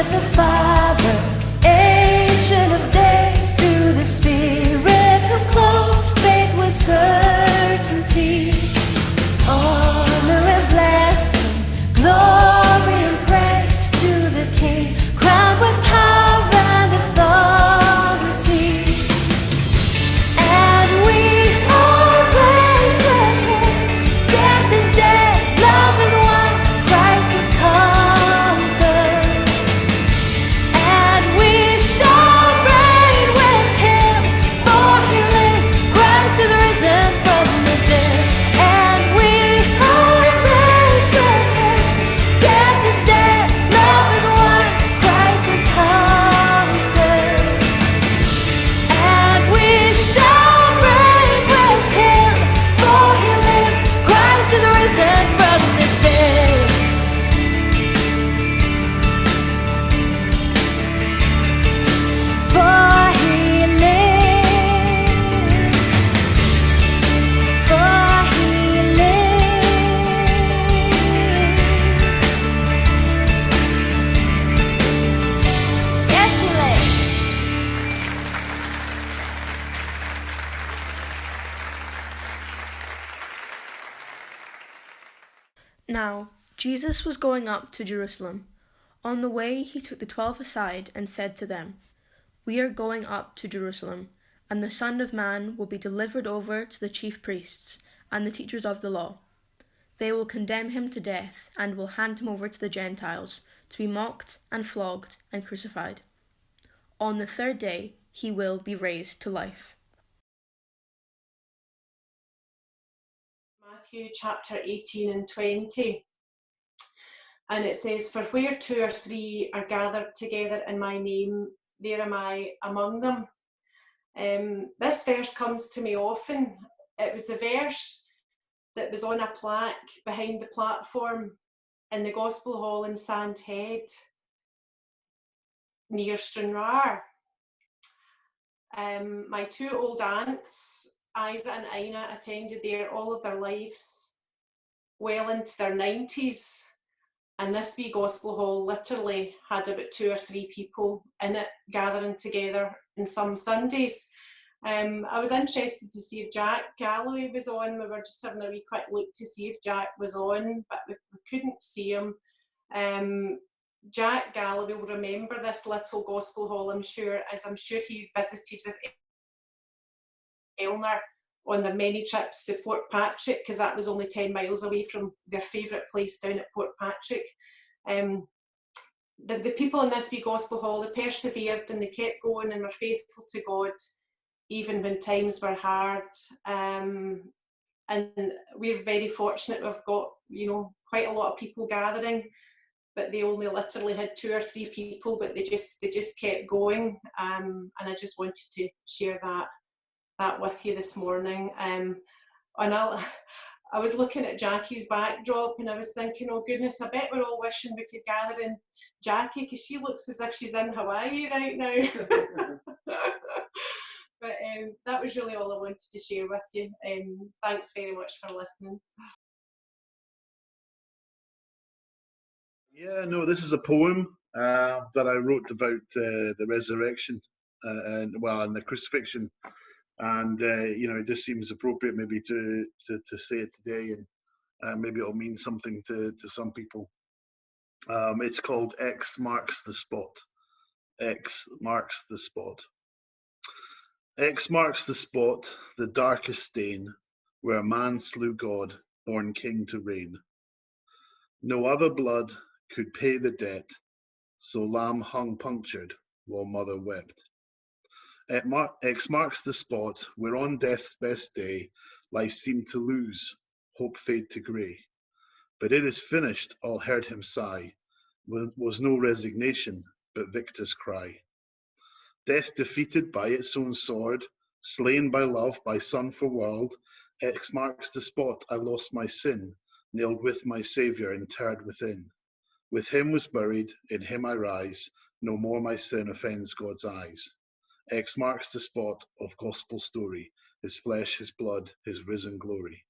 with the Father, Ancient of Days, through the Spirit who clothed faith with certainty. Honor and blessing, glory and praise to the King, crowned with power and authority. And we are raised with Him. Death is dead, love is won, Christ has conquered. And we shall reign with Him, for He lives, Christ is risen from the dead. And we are raised with Him. Death is dead, love is won, Christ has conquered. And we shall reign with Him, for He lives, Christ is risen from the dead. For He lives, for He lives. Yes, He lives. Now, Jesus was going up to Jerusalem. On the way, he took the 12 aside and said to them, "We are going up to Jerusalem, and the Son of Man will be delivered over to the chief priests and the teachers of the law. They will condemn him to death and will hand him over to the Gentiles to be mocked and flogged and crucified. On the third day, he will be raised to life." Matthew chapter 18 and 20. And it says, "For where 2 or 3 are gathered together in my name, there am I among them." This verse comes to me often. It was the verse that was on a plaque behind the platform in the Gospel Hall in Sandhead, near Stranraer. My 2 old aunts, Isa and Ina, attended there all of their lives, well into their 90s. And this wee Gospel Hall literally had about 2 or 3 people in it gathering together on some Sundays. I was interested to see if Jack Galloway was on. We were just having a wee quick look to see if Jack was on, but we couldn't see him. Jack Galloway will remember this little Gospel Hall, I'm sure, as I'm sure he visited with Eleanor on their many trips to Port Patrick, because that was only 10 miles away from their favourite place down at Port Patrick. The people in this wee Gospel Hall, they persevered and they kept going and were faithful to God even when times were hard. And we're very fortunate we've got, quite a lot of people gathering, but they only literally had 2 or 3 people, but they just kept going. And I just wanted to share that with you this morning. And I was looking at Jackie's backdrop and I was thinking, oh goodness, I bet we're all wishing we could gather in Jackie, because she looks as if she's in Hawaii right now. But that was really all I wanted to share with you. Thanks very much for listening. Yeah, no, this is a poem that I wrote about the resurrection and the crucifixion, and it just seems appropriate maybe to say it today, and maybe it'll mean something to some people. It's called X Marks the Spot. X marks the spot. X marks the spot, the darkest stain, where man slew God, born king to reign. No other blood could pay the debt, so lamb hung punctured while mother wept. X marks the spot where on death's best day life seemed to lose, hope fade to grey. But it is finished, all heard him sigh, was no resignation, but victor's cry. Death defeated by its own sword, slain by love, by son for world, X marks the spot I lost my sin, nailed with my Saviour interred within. With him was buried, in him I rise, no more my sin offends God's eyes. X marks the spot of gospel story, his flesh, his blood, his risen glory.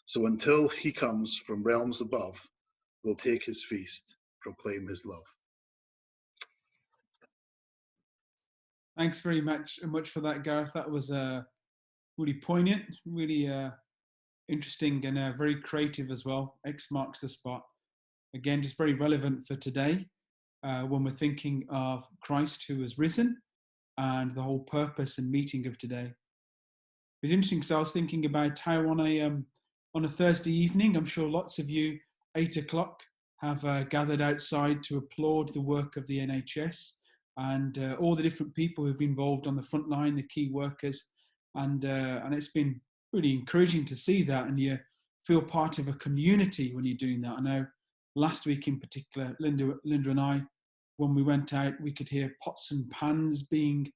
So until he comes from realms above, we'll take his feast, proclaim his love. Thanks very much for that, Gareth. That was really poignant, really interesting, and very creative as well. X marks the spot. Again, just very relevant for today when we're thinking of Christ who has risen and the whole purpose and meeting of today. It was interesting because I was thinking about how on a Thursday evening, I'm sure lots of you, 8 o'clock, have gathered outside to applaud the work of the NHS and all the different people who've been involved on the front line, the key workers, and it's been really encouraging to see that, and you feel part of a community when you're doing that. I know last week in particular, Linda and I, when we went out, we could hear pots and pans being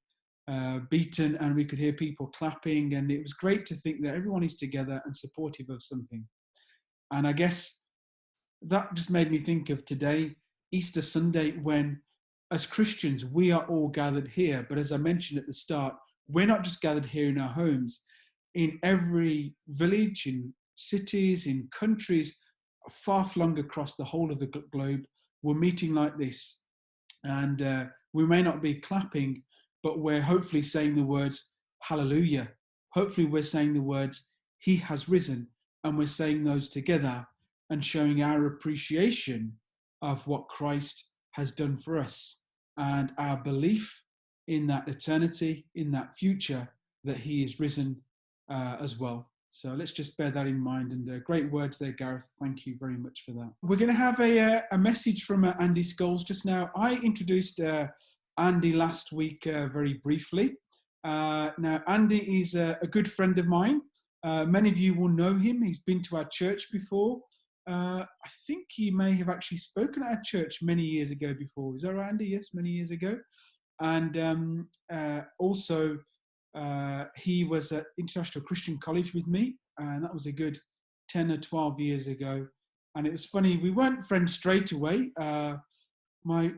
beaten, and we could hear people clapping, and it was great to think that everyone is together and supportive of something. And I guess that just made me think of today, Easter Sunday, when as Christians we are all gathered here, but as I mentioned at the start, we're not just gathered here in our homes. In every village, in cities, in countries far flung across the whole of the globe, we're meeting like this, and we may not be clapping, but we're hopefully saying the words hallelujah. Hopefully we're saying the words he has risen, and we're saying those together and showing our appreciation of what Christ has done for us and our belief in that eternity, in that future, that he is risen as well. So let's just bear that in mind. And great words there, Gareth. Thank you very much for that. We're going to have a message from Andy Scholes just now. I introduced Andy last week very briefly. Now, Andy is a good friend of mine. Many of you will know him. He's been to our church before. I think he may have actually spoken at our church many years ago before. Is that right, Andy? Yes, many years ago. And also, he was at International Christian College with me, and that was a good 10 or 12 years ago. And it was funny, we weren't friends straight away. My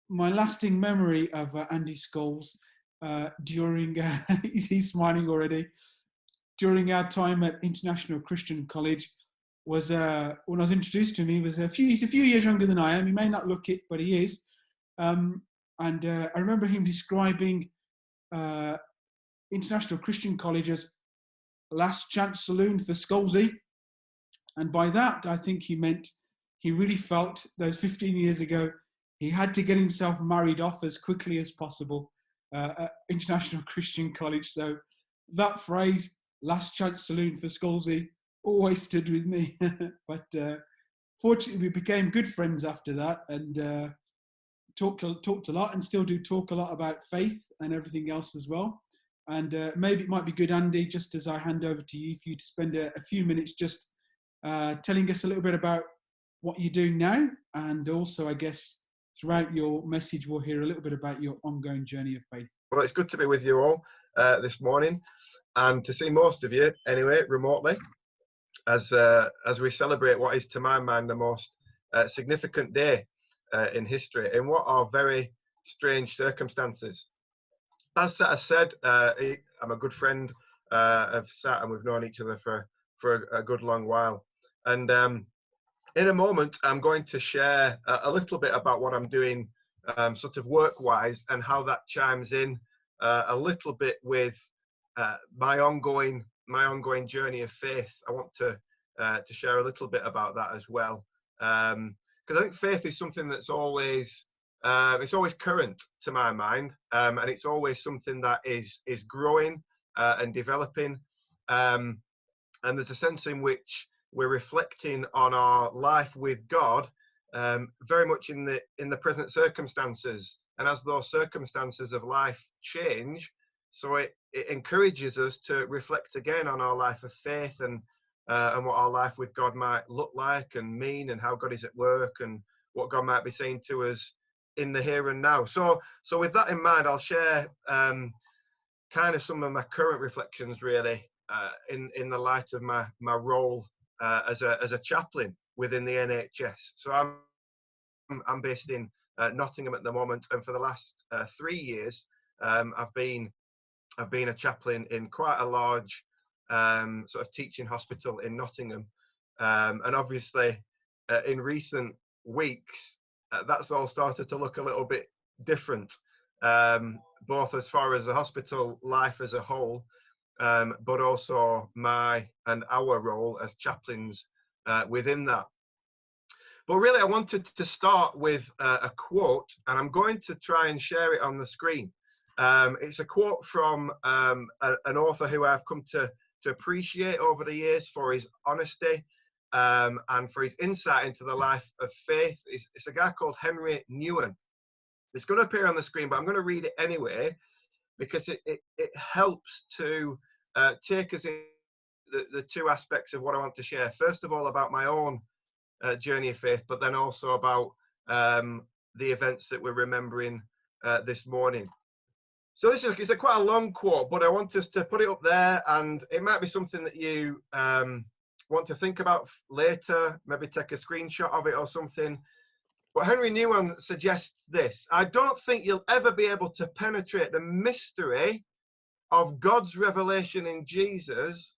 lasting memory of Andy Scholes during, he's smiling already, during our time at International Christian College was when I was introduced to him, he's a few years younger than I am. He may not look it, but he is. And I remember him describing International Christian College as last chance saloon for Scholesy. And by that, I think he meant he really felt those 15 years ago, he had to get himself married off as quickly as possible at International Christian College. So that phrase, last chance saloon for Scholesy, always stood with me. But fortunately, we became good friends after that, and talked a lot, and still do talk a lot about faith and everything else as well. And maybe it might be good, Andy, just as I hand over to you, for you to spend a few minutes just telling us a little bit about what you're doing now, and also, I guess, throughout your message, we'll hear a little bit about your ongoing journey of faith. Well, it's good to be with you all this morning, and to see most of you anyway remotely, as we celebrate what is, to my mind, the most significant day in history, in what are very strange circumstances. As I said, I'm a good friend of Sat, and we've known each other for a good long while. And in a moment, I'm going to share a little bit about what I'm doing sort of work-wise, and how that chimes in a little bit with my ongoing journey of faith. I want to share a little bit about that as well, because I think faith is something that's always it's always current to my mind, and it's always something that is growing and developing, and there's a sense in which we're reflecting on our life with God very much in the present circumstances, and as those circumstances of life change, so it encourages us to reflect again on our life of faith, and what our life with God might look like and mean, and how God is at work, and what God might be saying to us in the here and now. So with that in mind, I'll share kind of some of my current reflections, really, in the light of my role as a chaplain within the NHS. So I'm based in Nottingham at the moment, and for the last 3 years, I've been a chaplain in quite a large sort of teaching hospital in Nottingham, and obviously in recent weeks that's all started to look a little bit different. both as far as the hospital life as a whole, but also my and our role as chaplains within that. But really, I wanted to start with a quote, and I'm going to try and share it on the screen. It's a quote from an author who I've come to appreciate over the years for his honesty and for his insight into the life of faith. It's a guy called Henry Nouwen. It's going to appear on the screen, but I'm going to read it anyway because it helps to take us in the two aspects of what I want to share. First of all, about my own journey of faith, but then also about the events that we're remembering this morning. So this is quite a long quote, but I want us to put it up there, and it might be something that you want to think about later, maybe take a screenshot of it or something. But Henry Nouwen suggests this: I don't think you'll ever be able to penetrate the mystery of God's revelation in Jesus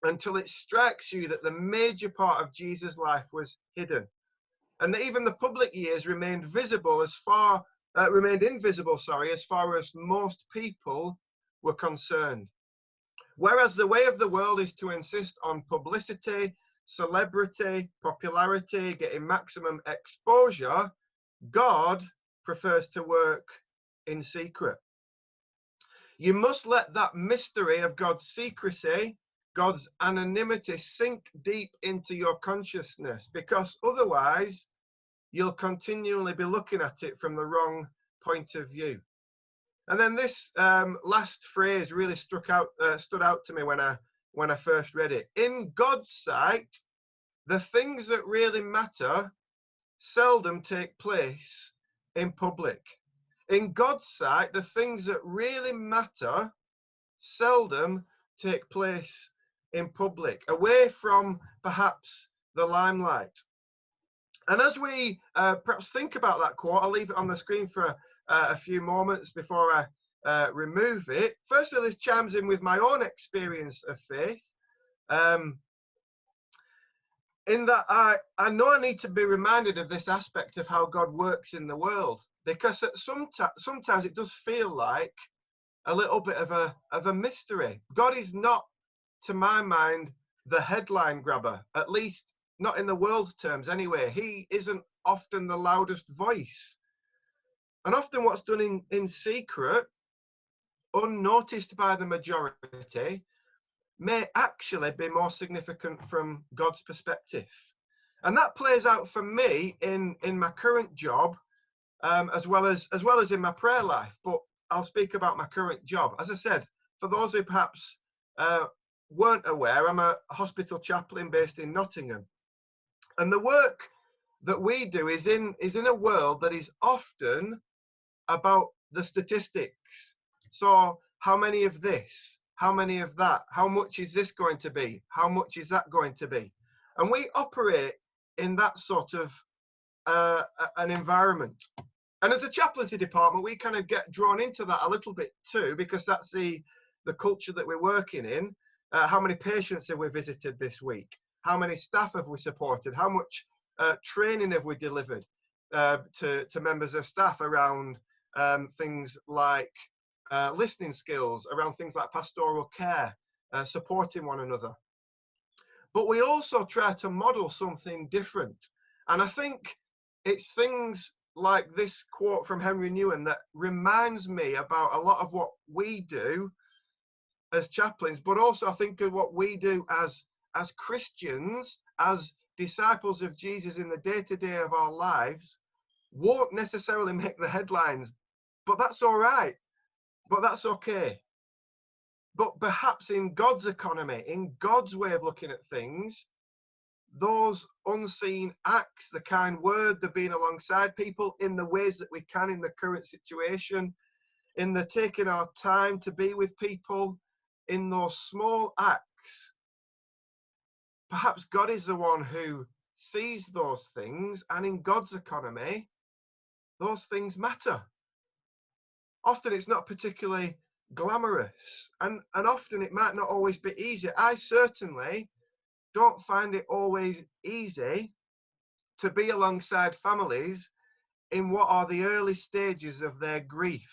until it strikes you that the major part of Jesus' life was hidden, and that even the public years remained invisible as far as most people were concerned. Whereas the way of the world is to insist on publicity, celebrity, popularity, getting maximum exposure, God prefers to work in secret. You must let that mystery of God's secrecy, God's anonymity, sink deep into your consciousness, because otherwise you'll continually be looking at it from the wrong point of view. And then this last phrase really stood out to me when I first read it. In God's sight, the things that really matter seldom take place in public. In God's sight, the things that really matter seldom take place in public, away from perhaps the limelight. And as we perhaps think about that quote, I'll leave it on the screen for a few moments before I remove it. Firstly, this chimes in with my own experience of faith, in that I know I need to be reminded of this aspect of how God works in the world, because sometimes it does feel like a little bit of a mystery. God is not, to my mind, the headline grabber, at least not in the world's terms anyway. He isn't often the loudest voice. And often what's done in secret, unnoticed by the majority, may actually be more significant from God's perspective. And that plays out for me in my current job, as well as in my prayer life. But I'll speak about my current job. As I said, for those who perhaps weren't aware, I'm a hospital chaplain based in Nottingham. And the work that we do is in a world that is often about the statistics. So how many of this? How many of that? How much is this going to be? How much is that going to be? And we operate in that sort of an environment. And as a chaplaincy department, we kind of get drawn into that a little bit too, because that's the culture that we're working in. How many patients have we visited this week? How many staff have we supported? How much training have we delivered to members of staff around things like listening skills, around things like pastoral care, supporting one another? But we also try to model something different. And I think it's things like this quote from Henry Nouwen that reminds me about a lot of what we do as chaplains, but also I think of what we do as Christians, as disciples of Jesus in the day-to-day of our lives, won't necessarily make the headlines, but that's all right, but that's okay. But perhaps in God's economy, in God's way of looking at things, those unseen acts, the kind word, the being alongside people in the ways that we can in the current situation, in the taking our time to be with people, in those small acts, perhaps God is the one who sees those things, and in God's economy, those things matter. Often it's not particularly glamorous, and often it might not always be easy. I certainly don't find it always easy to be alongside families in what are the early stages of their grief,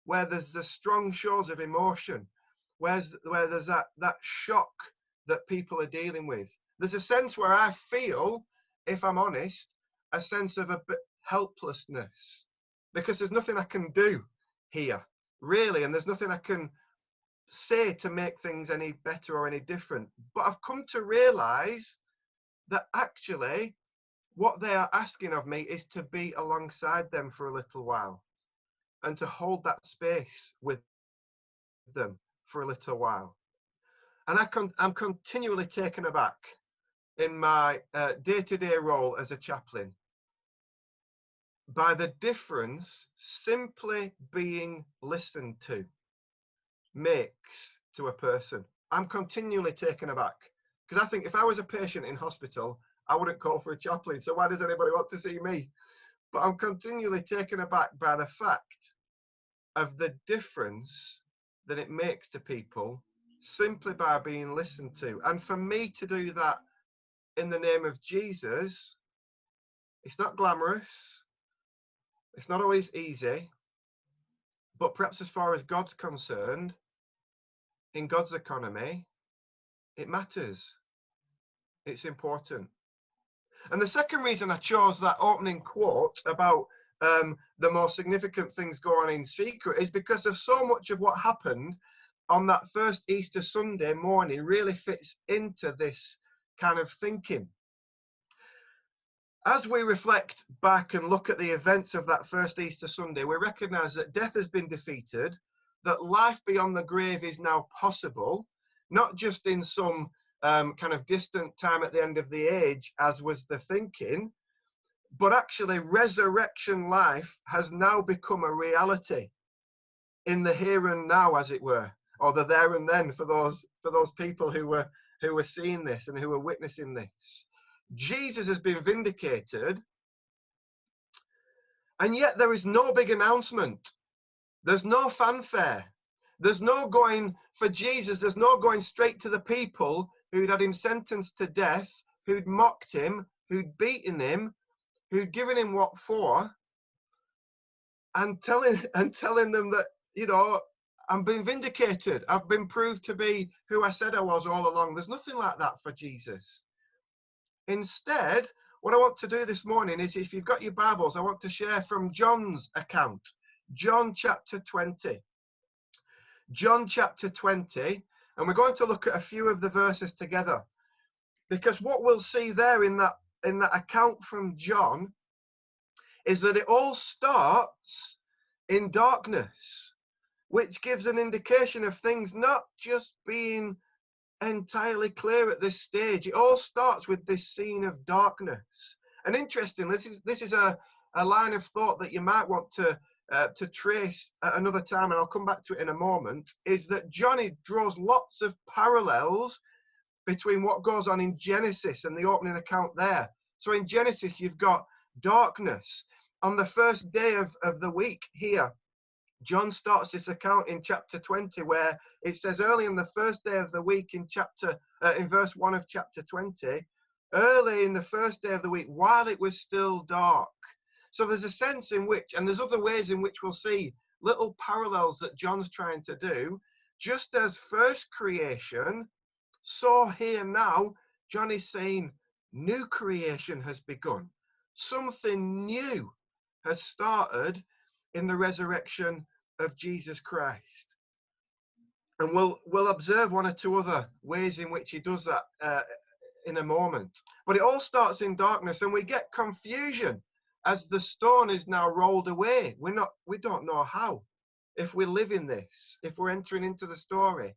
where there's the strong shows of emotion, where there's that shock that people are dealing with. There's a sense where I feel, if I'm honest, a sense of a bit helplessness, because there's nothing I can do here, really, and there's nothing I can say to make things any better or any different. But I've come to realize that actually what they are asking of me is to be alongside them for a little while and to hold that space with them for a little while. And I'm continually taken aback in my day-to-day role as a chaplain by the difference simply being listened to makes to a person. I'm continually taken aback, because I think if I was a patient in hospital, I wouldn't call for a chaplain. So why does anybody want to see me? But I'm continually taken aback by the fact of the difference that it makes to people simply by being listened to. And for me to do that in the name of Jesus, it's not glamorous, it's not always easy, but perhaps as far as God's concerned, in God's economy, it matters. It's important. And the second reason I chose that opening quote about the more significant things go on in secret is because of so much of what happened on that first Easter Sunday morning really fits into this kind of thinking. As we reflect back and look at the events of that first Easter Sunday, we recognise that death has been defeated, that life beyond the grave is now possible, not just in some kind of distant time at the end of the age, as was the thinking, but actually resurrection life has now become a reality in the here and now, as it were, or the there and then for those people who were seeing this and who were witnessing this. Jesus has been vindicated, and yet there is no big announcement. There's no fanfare. There's no going for Jesus. There's no going straight to the people who'd had him sentenced to death, who'd mocked him, who'd beaten him, who'd given him what for, and telling them that, you know, I'm being vindicated. I've been proved to be who I said I was all along. There's nothing like that for Jesus. Instead, what I want to do this morning is, if you've got your Bibles, I want to share from John's account, John chapter 20. John chapter 20, and we're going to look at a few of the verses together, because what we'll see there in that account from John is that it all starts in darkness, which gives an indication of things not just being entirely clear at this stage. It all starts with this scene of darkness. And interestingly, this is a line of thought that you might want to trace at another time, and I'll come back to it in a moment, is that Johnny draws lots of parallels between what goes on in Genesis and the opening account there. So in Genesis, you've got darkness. On the first day of the week here, John starts this account in chapter 20, where it says early in the first day of the week in verse 1 of chapter 20, early in the first day of the week, while it was still dark. So there's a sense in which, and there's other ways in which we'll see little parallels that John's trying to do. Just as first creation, so here now, John is saying new creation has begun. Something new has started in the resurrection of Jesus Christ. And we'll observe one or two other ways in which he does that in a moment. But it all starts in darkness, and we get confusion as the stone is now rolled away. We don't know how, if we live in this, if we're entering into the story.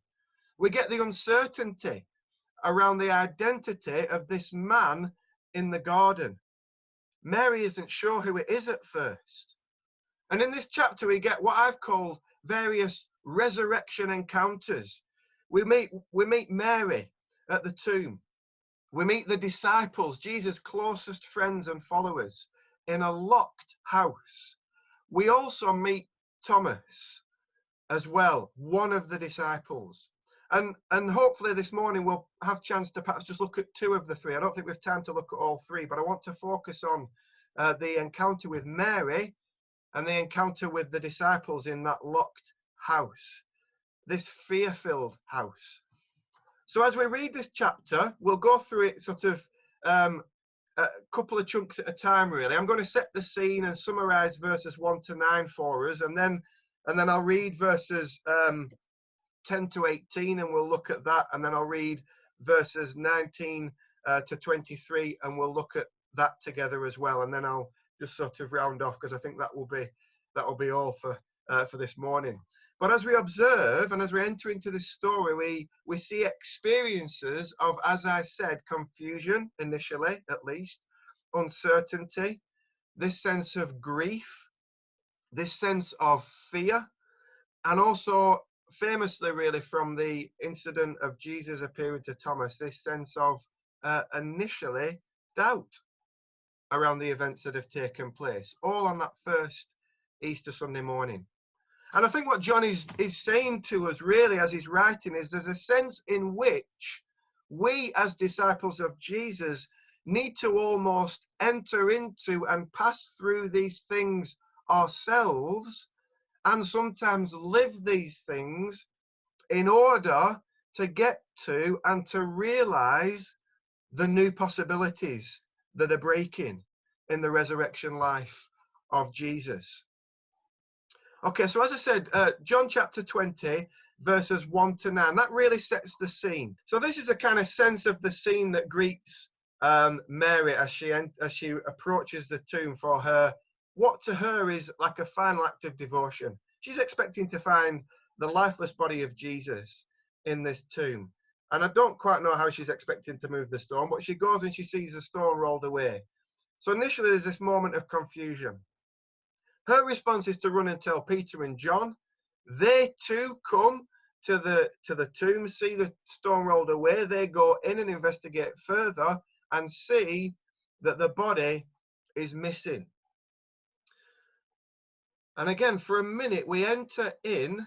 We get the uncertainty around the identity of this man in the garden. Mary isn't sure who it is at first. And in this chapter, we get what I've called various resurrection encounters. We meet Mary at the tomb. We meet the disciples, Jesus' closest friends and followers, in a locked house. We also meet Thomas as well, one of the disciples. And hopefully this morning we'll have a chance to perhaps just look at two of the three. I don't think we have time to look at all three, but I want to focus on the encounter with Mary and the encounter with the disciples in that locked house, this fear-filled house. So as we read this chapter, we'll go through it sort of a couple of chunks at a time, really. I'm going to set the scene and summarize verses 1 to 9 for us, and then I'll read verses 10 to 18, and we'll look at that, and then I'll read verses 19 to 23, and we'll look at that together as well, and then I'll just sort of round off, because I think that will be all for this morning. But as we observe and as we enter into this story, we see experiences of, as I said, confusion initially, at least, uncertainty, this sense of grief, this sense of fear, and also famously, really, from the incident of Jesus appearing to Thomas, this sense of initially doubt around the events that have taken place, all on that first Easter Sunday morning. And I think what John is saying to us, really, as he's writing, is there's a sense in which we, as disciples of Jesus, need to almost enter into and pass through these things ourselves, and sometimes live these things in order to get to and to realize the new possibilities that are breaking in the resurrection life of Jesus. Okay, so as I said, John chapter 20, verses 1 to 9, that really sets the scene. So this is a kind of sense of the scene that greets Mary as she approaches the tomb for her, what to her is like a final act of devotion. She's expecting to find the lifeless body of Jesus in this tomb. And I don't quite know how she's expecting to move the stone, but she goes and she sees the stone rolled away. So initially there's this moment of confusion. Her response is to run and tell Peter and John. They too come to the tomb, see the stone rolled away. They go in and investigate further and see that the body is missing. And again, for a minute, we enter in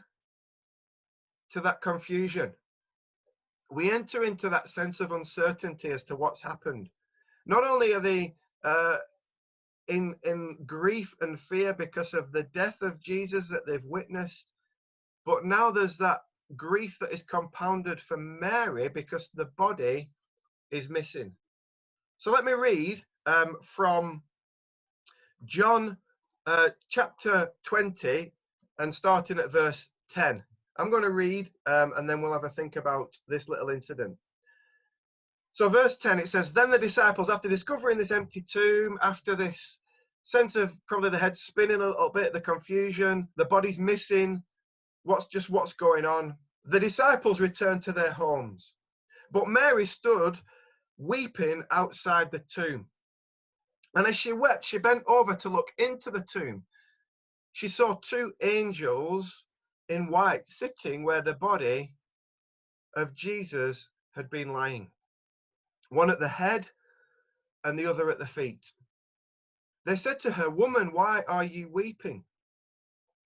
to that confusion. We enter into that sense of uncertainty as to what's happened. Not only are they in grief and fear because of the death of Jesus that they've witnessed, but now there's that grief that is compounded for Mary because the body is missing. So let me read from John chapter 20 and starting at verse 10. I'm going to read and then we'll have a think about this little incident. So verse 10, it says, "Then the disciples, after discovering this empty tomb, after this sense of probably the head spinning a little bit, the confusion, the body's missing, what's going on, the disciples returned to their homes. But Mary stood weeping outside the tomb. And as she wept, she bent over to look into the tomb. She saw two angels in white sitting where the body of Jesus had been lying, one at the head and the other at the feet. They said to her, 'Woman, why are you weeping?'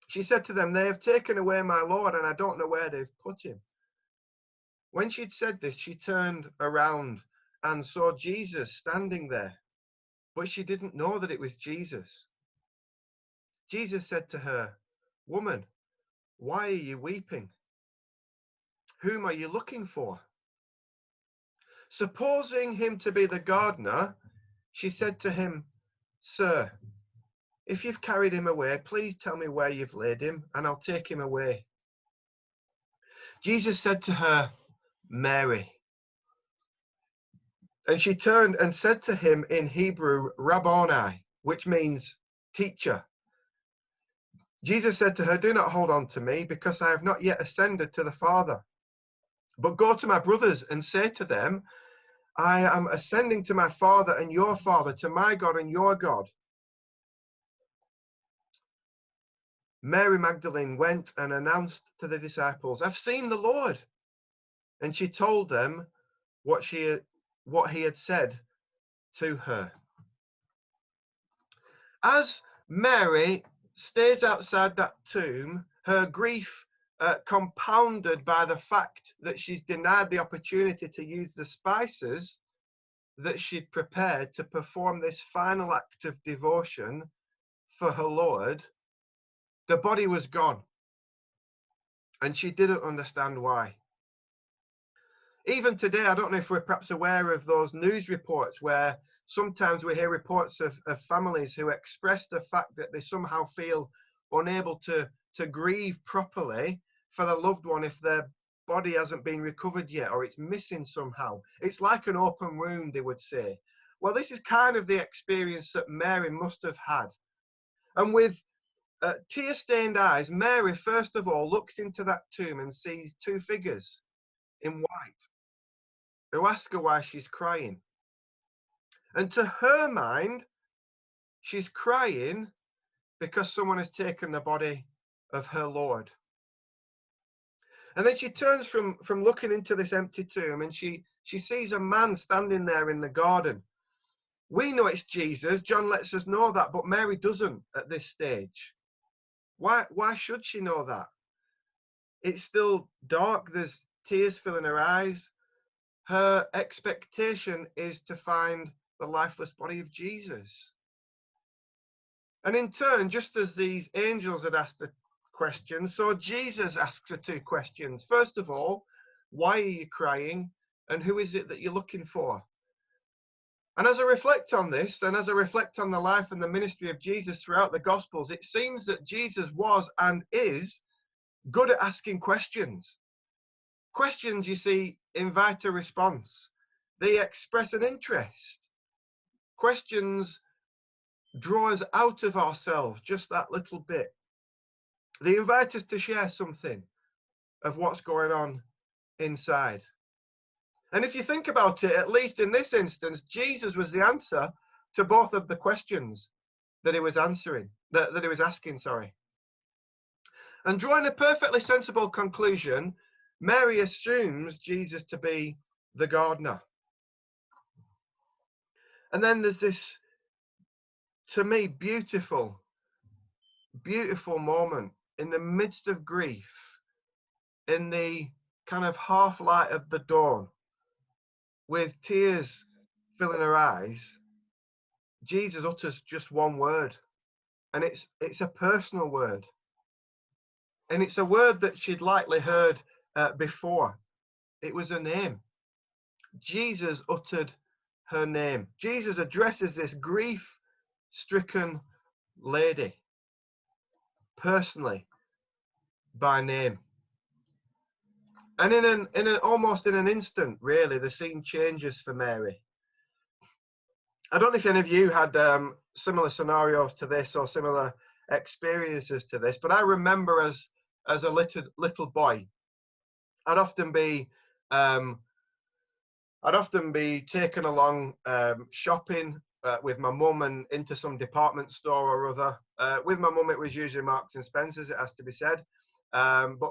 She said to them, 'They have taken away my Lord, and I don't know where they've put him.' When she'd said this, she turned around and saw Jesus standing there, but she didn't know that it was Jesus. Jesus said to her, 'Woman, why are you weeping? Whom are you looking for?' Supposing him to be the gardener, she said to him, 'Sir, if you've carried him away, please tell me where you've laid him, and I'll take him away.' Jesus said to her, 'Mary.' And she turned and said to him in Hebrew, 'Rabboni,' which means teacher. Jesus said to her, 'Do not hold on to me, because I have not yet ascended to the Father. But go to my brothers and say to them, I am ascending to my Father and your Father, to my God and your God.' Mary Magdalene went and announced to the disciples, 'I've seen the Lord.' And she told them what he had said to her. As Mary stays outside that tomb, her grief compounded by the fact that she's denied the opportunity to use the spices, that she'd prepared to perform this final act of devotion for her Lord, the body was gone. And she didn't understand why. Even today, I don't know if we're perhaps aware of those news reports where sometimes we hear reports of families who express the fact that they somehow feel unable to grieve properly for their loved one if their body hasn't been recovered yet, or it's missing somehow. It's like an open wound, they would say. Well, this is kind of the experience that Mary must have had. And with tear-stained eyes, Mary, first of all, looks into that tomb and sees two figures in white who ask her why she's crying. And to her mind, she's crying because someone has taken the body of her Lord. And then she turns from looking into this empty tomb, and she sees a man standing there in the garden. We know it's Jesus. John lets us know that, but Mary doesn't at this stage. Why should she know that? It's still dark. There's tears filling her eyes. Her expectation is to find the lifeless body of Jesus. And in turn, just as these angels had asked the questions, so Jesus asks her two questions. First of all, why are you crying? And who is it that you're looking for? And as I reflect on this, and as I reflect on the life and the ministry of Jesus throughout the Gospels, it seems that Jesus was and is good at asking questions. Questions, you see, invite a response. They express an interest. Questions draw us out of ourselves just that little bit. They invite us to share something of what's going on inside. And if you think about it, at least in this instance, Jesus was the answer to both of the questions that he was answering, that he was asking, sorry. And drawing a perfectly sensible conclusion, Mary assumes Jesus to be the gardener. And then there's this, to me, beautiful, beautiful moment in the midst of grief, in the kind of half light of the dawn, with tears filling her eyes. Jesus utters just one word, and it's a personal word, and it's a word that she'd likely heard before. It was her name. Jesus uttered her name. Jesus addresses this grief-stricken lady personally by name. And almost in an instant, really, the scene changes for Mary. I don't know if any of you had similar scenarios to this or similar experiences to this, but I remember as a little boy, I'd often be taken along shopping with my mum and into some department store or other. With my mum, it was usually Marks and Spencer's, it has to be said, but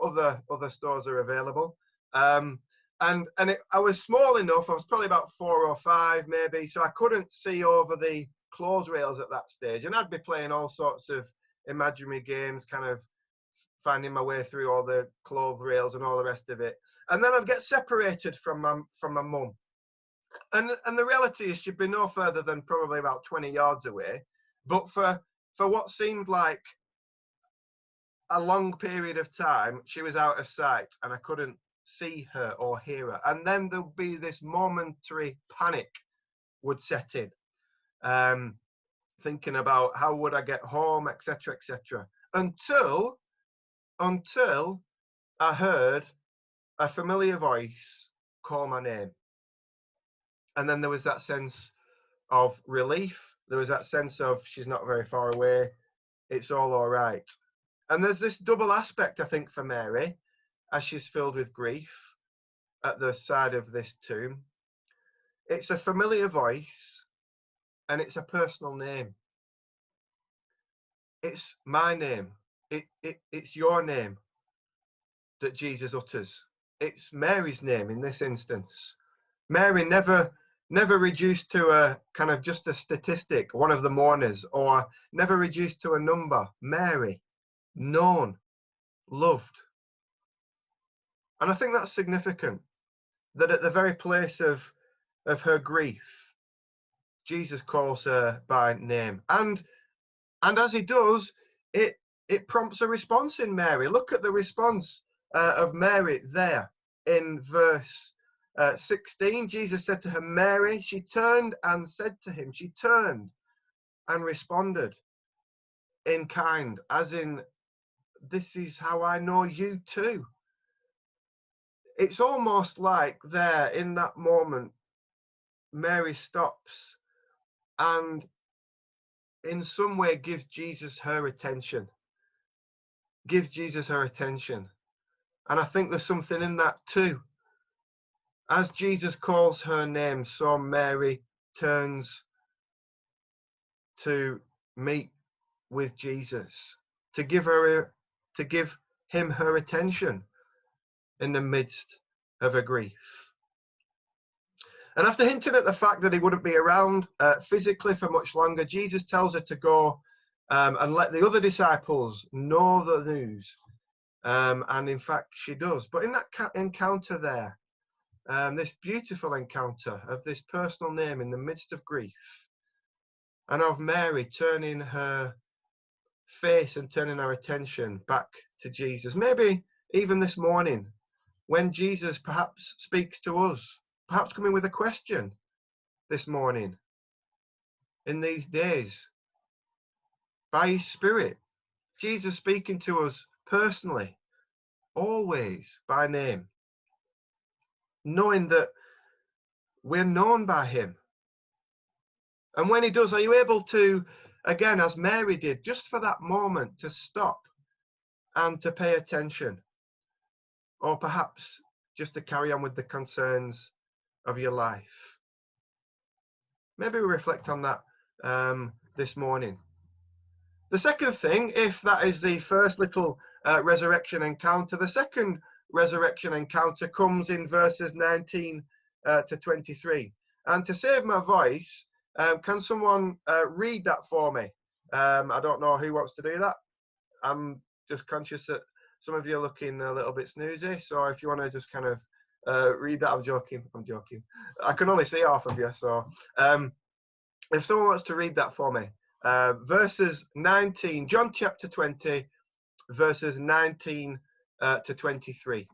other stores are available. I was small enough, I was probably about 4 or 5 maybe, so I couldn't see over the clothes rails at that stage. And I'd be playing all sorts of imaginary games, kind of finding my way through all the clothes rails and all the rest of it. And then I'd get separated from my mum. And the reality is she'd be no further than probably about 20 yards away. But for what seemed like a long period of time, she was out of sight and I couldn't see her or hear her. And then there'll be this momentary panic would set in, thinking about how would I get home, etc., etc., until I heard a familiar voice call my name. And then there was that sense of relief. There was that sense of she's not very far away, it's all right. And there's this double aspect, I think, for Mary as she's filled with grief at the side of this tomb. It's a familiar voice and it's a personal name. It's my name. It's your name that Jesus utters. It's Mary's name in this instance. Mary never reduced to a kind of just a statistic, one of the mourners, or never reduced to a number. Mary, known, loved. And I think that's significant, that at the very place of her grief, Jesus calls her by name. And as he does, it prompts a response in Mary. Look at the response of Mary there in verse 16. Jesus said to her, Mary. She turned and said to him. She turned and responded in kind, as in, this is how I know you too. It's almost like there in that moment, Mary stops and in some way gives Jesus her attention. Gives Jesus her attention. And I think there's something in that too. As Jesus calls her name, so Mary turns to meet with Jesus, to give him her attention in the midst of her grief. And after hinting at the fact that he wouldn't be around physically for much longer, Jesus tells her to go and let the other disciples know the news. And in fact, she does. But in that encounter there, this beautiful encounter of this personal name in the midst of grief, and of Mary turning her face and turning our attention back to Jesus. Maybe even this morning, when Jesus perhaps speaks to us, perhaps coming with a question this morning, in these days, by his Spirit, Jesus speaking to us personally, always by name, knowing that we're known by him. And when he does, are you able to, again, as Mary did, just for that moment, to stop and to pay attention? Or perhaps just to carry on with the concerns of your life? Maybe we reflect on that this morning. The second thing, if that is the first little resurrection encounter, the second resurrection encounter comes in verses 19 to 23. And to save my voice, can someone read that for me? I don't know who wants to do that. I'm just conscious that some of you are looking a little bit snoozy. So if you want to just kind of read that, I'm joking. I can only see half of you. So if someone wants to read that for me, verses 19, John chapter 20, verses 19 to 23.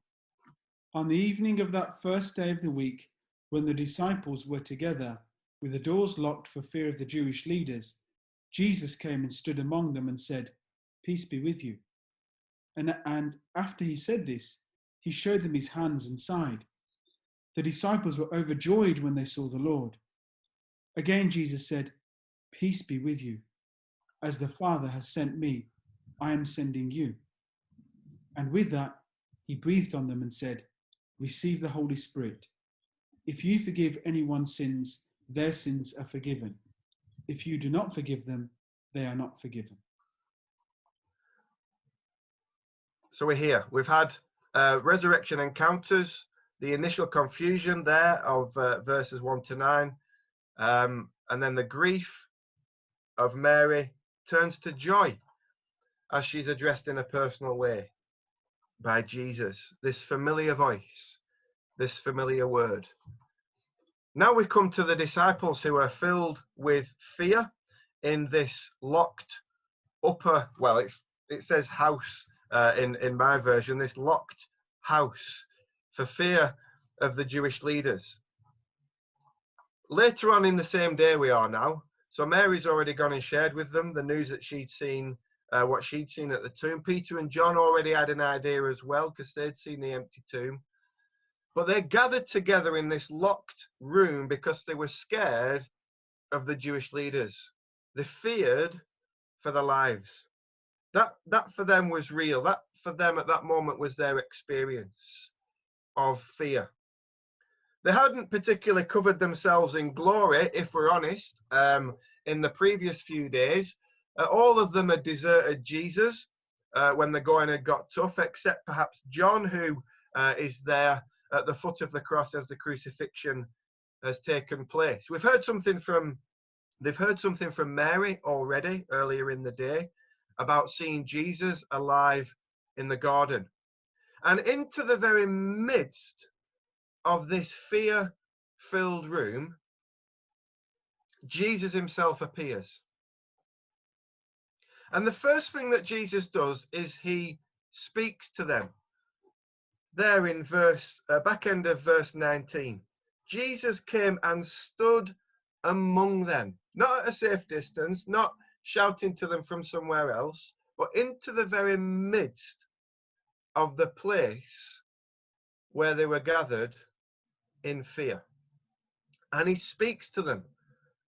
On the evening of that first day of the week, when the disciples were together, with the doors locked for fear of the Jewish leaders, Jesus came and stood among them and said, "Peace be with you." And after he said this, he showed them his hands and side. The disciples were overjoyed when they saw the Lord. Again Jesus said, "Peace be with you. As the Father has sent me, I am sending you." And with that, he breathed on them and said, "Receive the Holy Spirit. If you forgive anyone's sins, their sins are forgiven. If you do not forgive them, they are not forgiven." So we're here. We've had resurrection encounters, the initial confusion there of verses 1 to 9, and then the grief of Mary turns to joy as she's addressed in a personal way by Jesus, this familiar voice, this familiar word. Now we come to the disciples who are filled with fear in this locked upper, well, it says house in my version, this locked house for fear of the Jewish leaders. Later on in the same day we are now, so Mary's already gone and shared with them the news that she'd seen, what she'd seen at the tomb. Peter and John already had an idea as well because they'd seen the empty tomb. But they gathered together in this locked room because they were scared of the Jewish leaders. They feared for their lives. That for them was real. That for them at that moment was their experience of fear. They hadn't particularly covered themselves in glory, if we're honest, in the previous few days. All of them had deserted Jesus when the going had got tough, except perhaps John, who is there at the foot of the cross as the crucifixion has taken place. They've heard something from Mary already earlier in the day about seeing Jesus alive in the garden. And into the very midst of this fear-filled room, Jesus himself appears. And the first thing that Jesus does is he speaks to them. There in back end of verse 19, Jesus came and stood among them, not at a safe distance, not shouting to them from somewhere else, but into the very midst of the place where they were gathered in fear. And he speaks to them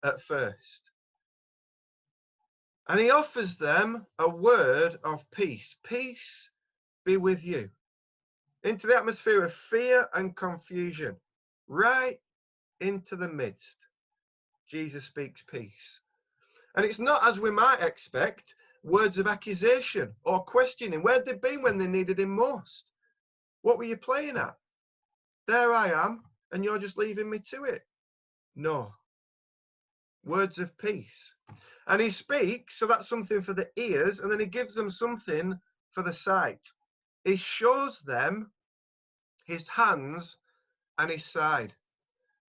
at first. And he offers them a word of peace. Peace be with you. Into the atmosphere of fear and confusion, right into the midst, Jesus speaks peace. And it's not, as we might expect, words of accusation or questioning. Where'd they been when they needed him most? What were you playing at? There I am, and you're just leaving me to it. No. Words of peace. And he speaks, so that's something for the ears, and then he gives them something for the sight. He shows them his hands and his side.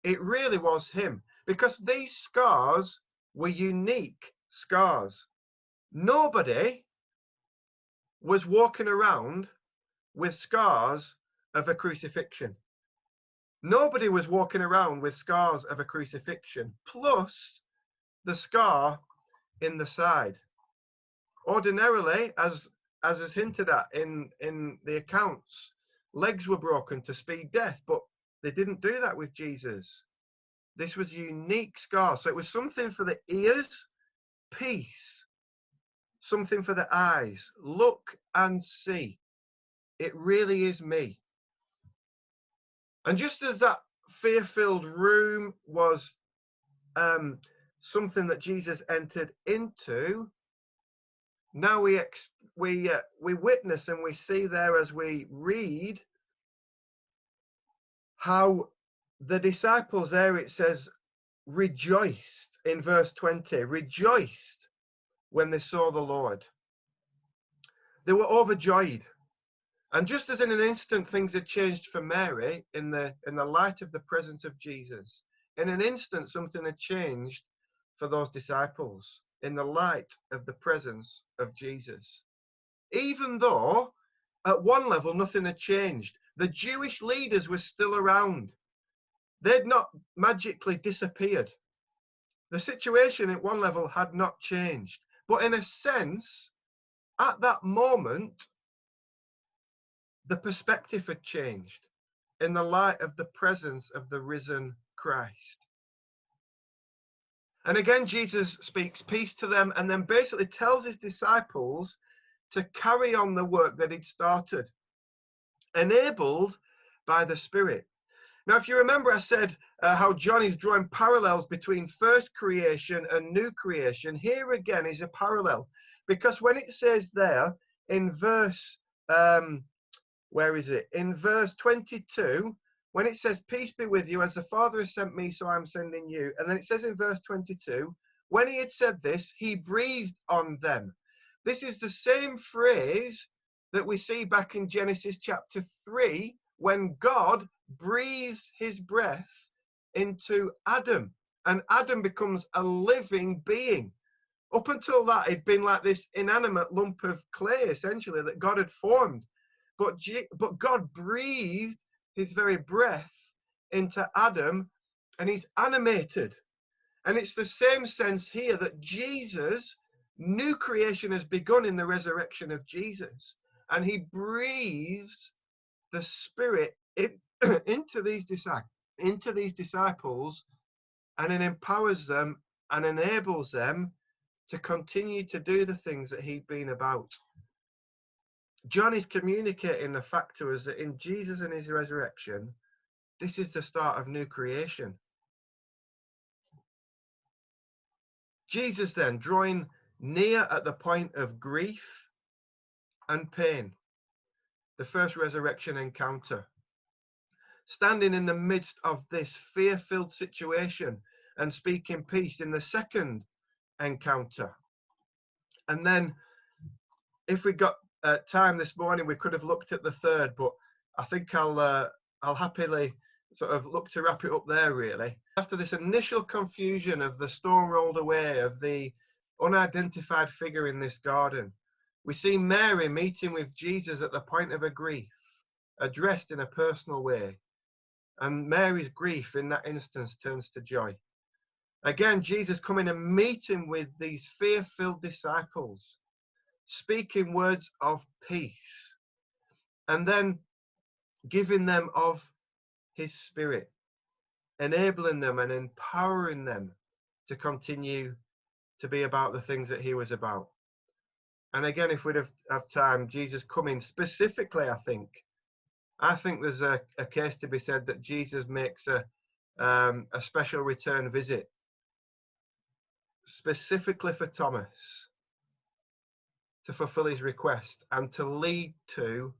It really was him, because these scars were unique scars. Nobody was walking around with scars of a crucifixion. Nobody was walking around with scars of a crucifixion, plus the scar in the side. Ordinarily, as is hinted at in the accounts, legs were broken to speed death, but they didn't do that with Jesus. This was a unique scar. So it was something for the ears, peace, something for the eyes, look and see. It really is me. And just as that fear-filled room was something that Jesus entered into, now we witness and we see there as we read how the disciples there, it says, rejoiced in verse 20, rejoiced when they saw the Lord. They were overjoyed. And just as in an instant things had changed for Mary in the light of the presence of Jesus, in an instant something had changed for those disciples in the light of the presence of Jesus. Even though at one level nothing had changed, the Jewish leaders were still around. They'd not magically disappeared. The situation at one level had not changed. But in a sense, at that moment, the perspective had changed in the light of the presence of the risen Christ. And again, Jesus speaks peace to them and then basically tells his disciples to carry on the work that he'd started, enabled by the Spirit. Now, if you remember, I said how John is drawing parallels between first creation and new creation. Here again is a parallel, because when it says there in verse, where is it? In verse 22, when it says, peace be with you, as the Father has sent me, so I'm sending you. And then it says in verse 22, when he had said this, he breathed on them. This is the same phrase that we see back in Genesis chapter 3, when God breathes his breath into Adam, and Adam becomes a living being. Up until that, it'd been like this inanimate lump of clay, essentially, that God had formed. But God breathed his very breath into Adam, and he's animated. And it's the same sense here that Jesus, new creation has begun in the resurrection of Jesus, and he breathes the Spirit into these disciples, and it empowers them and enables them to continue to do the things that he'd been about. John is communicating the fact to us that in Jesus and his resurrection, this is the start of new creation. Jesus then drawing near at the point of grief and pain, the first resurrection encounter, standing in the midst of this fear-filled situation and speaking peace in the second encounter. And then if we got time this morning, we could have looked at the third, but I think I'll happily sort of look to wrap it up there, really. After this initial confusion of the stone rolled away, of the unidentified figure in this garden, we see Mary meeting with Jesus at the point of her grief, addressed in a personal way. And Mary's grief in that instance turns to joy. Again, Jesus coming and meeting with these fear-filled disciples, speaking words of peace, and then giving them of his Spirit, enabling them and empowering them to continue to be about the things that he was about. And again, if we'd have time, Jesus coming specifically, I think there's a case to be said that Jesus makes a special return visit specifically for Thomas to fulfill his request and to lead to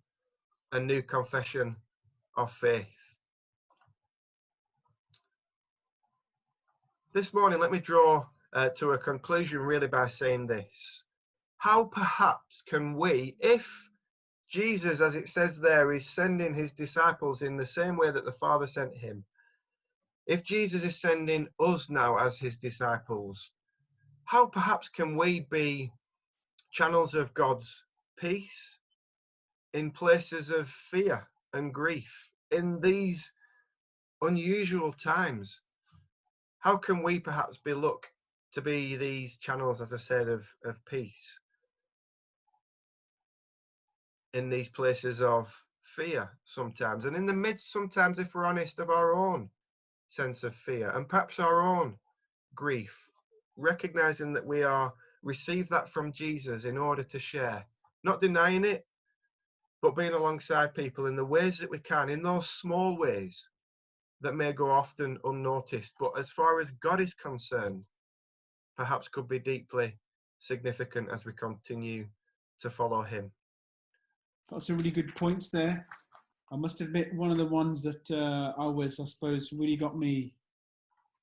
a new confession of faith. This morning, let me draw to a conclusion really by saying this. How perhaps can we, if Jesus, as it says there, is sending his disciples in the same way that the Father sent him, if Jesus is sending us now as his disciples, how perhaps can we be channels of God's peace in places of fear and grief in these unusual times? How can we perhaps look to be these channels, as I said, of peace in these places of fear sometimes, and in the midst sometimes, if we're honest, of our own sense of fear and perhaps our own grief, recognizing that we are receive that from Jesus in order to share, not denying it, but being alongside people in the ways that we can, in those small ways that may go often unnoticed, but as far as God is concerned, perhaps could be deeply significant as we continue to follow him. Lots of really good points there. I must admit, one of the ones that I suppose, really got me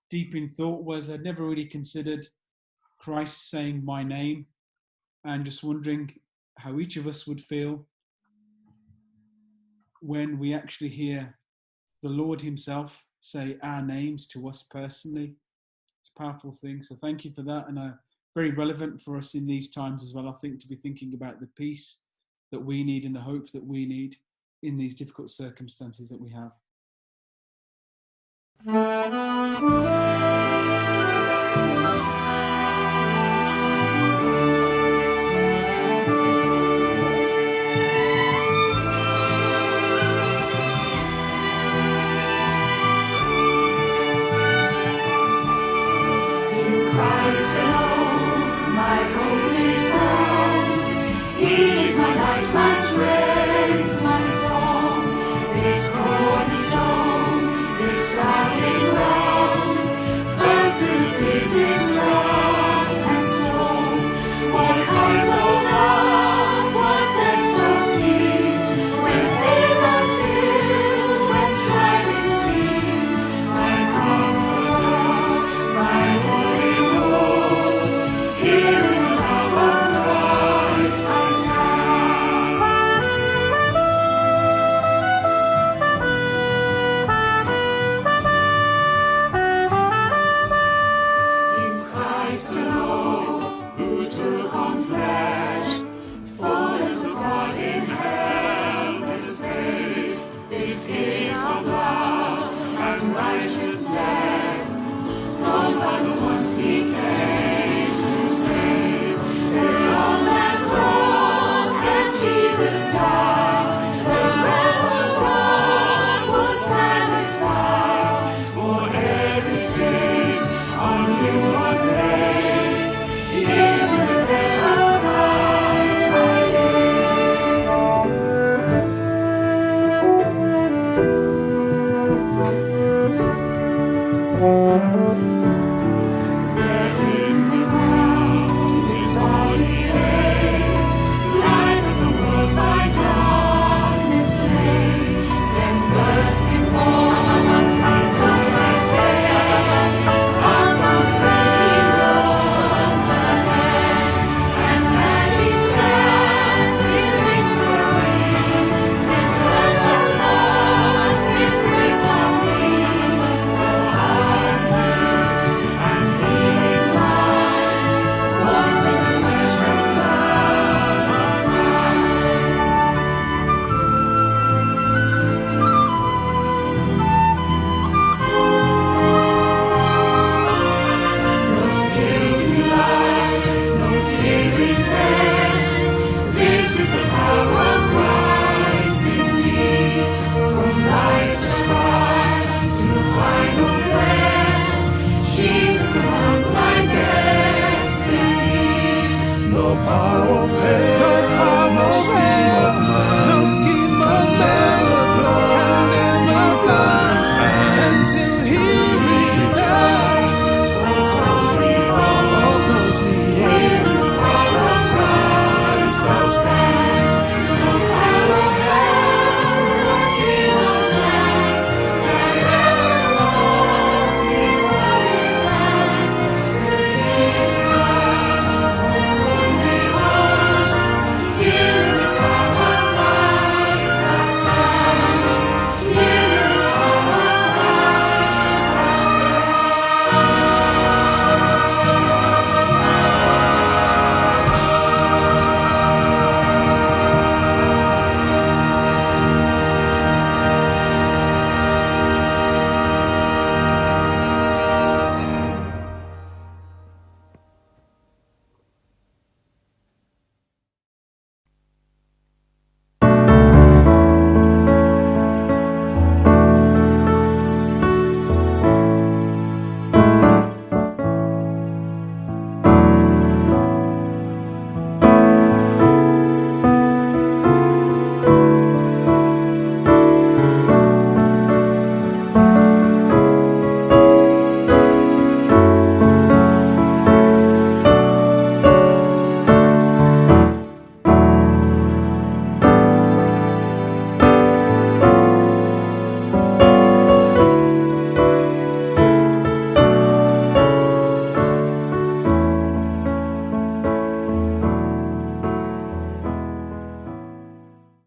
deep in thought was I'd never really considered Christ saying my name, and just wondering how each of us would feel when we actually hear the Lord himself say our names to us personally. It's a powerful thing. So thank you for that. And very relevant for us in these times as well, I think, to be thinking about the peace that we need and the hope that we need in these difficult circumstances that we have.